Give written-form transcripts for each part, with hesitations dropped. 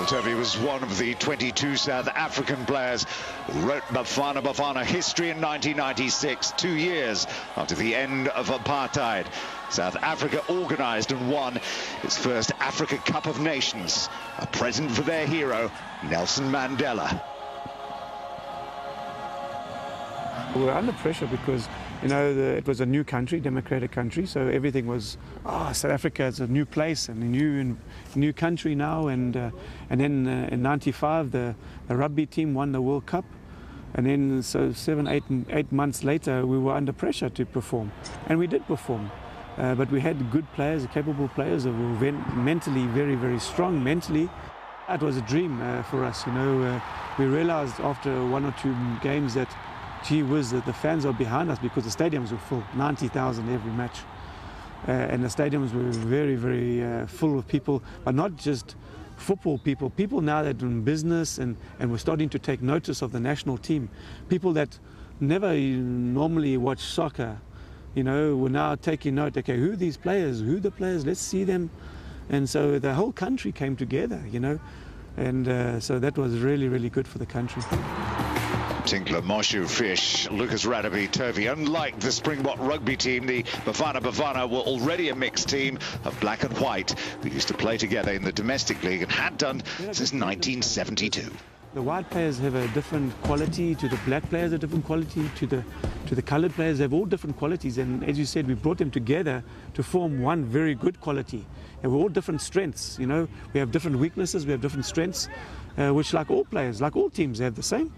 Tovey was one of the 22 South African players who wrote Bafana Bafana history in 1996, 2 years after the end of apartheid. South Africa organised and won its first Africa Cup of Nations, a present for their hero, Nelson Mandela. We were under pressure because, you know, it was a new country, democratic country, so everything was, South Africa is a new place and a new country now. And then in '95, the rugby team won the World Cup. And then, so 8 months later, we were under pressure to perform. And we did perform. But we had good players, capable players who were mentally very, very strong mentally. It was a dream for us, you know. We realized after 1 or 2 games that, gee whiz, that the fans are behind us because the stadiums were full, 90,000 every match. And the stadiums were very, very full of people, but not just football people, people now that are in business and were starting to take notice of the national team. People that never normally watch soccer, you know, were now taking note, okay, who are these players, who are the players, let's see them. And so the whole country came together, you know, and so that was really, really good for the country. Tinkler, Moshu, Fish, Lucas Radebe, Tovey. Unlike the Springbok rugby team, the Bafana Bafana were already a mixed team of black and white who used to play together in the domestic league and had done since 1972. The white players have a different quality to the black players, a different quality to the coloured players. They have all different qualities, and as you said, we brought them together to form one very good quality. And we're all different strengths, you know. We have different weaknesses, we have different strengths, which like all players, like all teams, they have the same.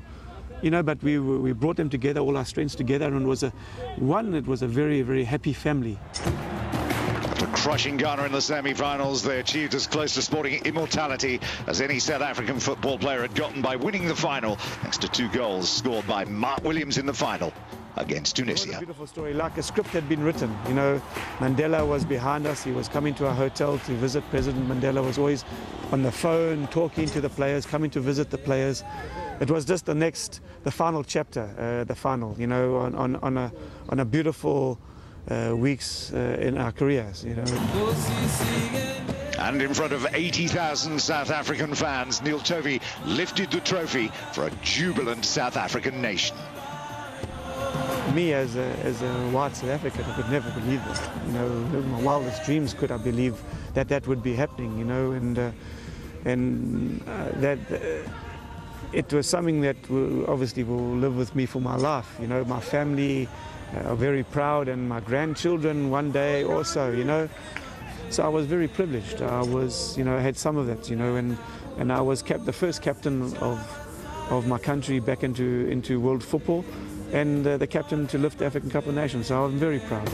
You know, but we brought them together, all our strengths together, and it was a very, very happy family. After crushing Ghana in the semi-finals, they achieved as close to sporting immortality as any South African football player had gotten by winning the final, thanks to 2 goals scored by Mark Williams in the final against Tunisia. What a beautiful story, like a script had been written. You know, Mandela was behind us, he was coming to our hotel to visit. President Mandela was always on the phone, talking to the players, coming to visit the players. It was just the final chapter, the final, you know, on a beautiful weeks in our careers, you know. And in front of 80,000 South African fans, Neil Tovey lifted the trophy for a jubilant South African nation. Me, as a white South African, I could never believe this. You know, in my wildest dreams could I believe that would be happening, you know, and that. It was something that obviously will live with me for my life. You know, my family are very proud, and my grandchildren one day also, you know. So I was very privileged. I was, you know, I had some of that, you know, and I was the first captain of my country back into world football, and the captain to lift the African Cup of Nations. So I'm very proud.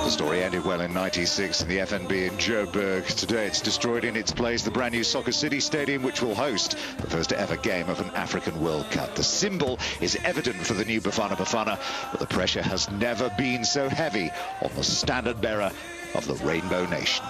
The story ended well in '96 in the FNB in Joburg. Today it's destroyed in its place the brand new Soccer City Stadium, which will host the first ever game of an African World Cup. The symbol is evident for the new Bafana Bafana, but the pressure has never been so heavy on the standard bearer of the Rainbow Nation.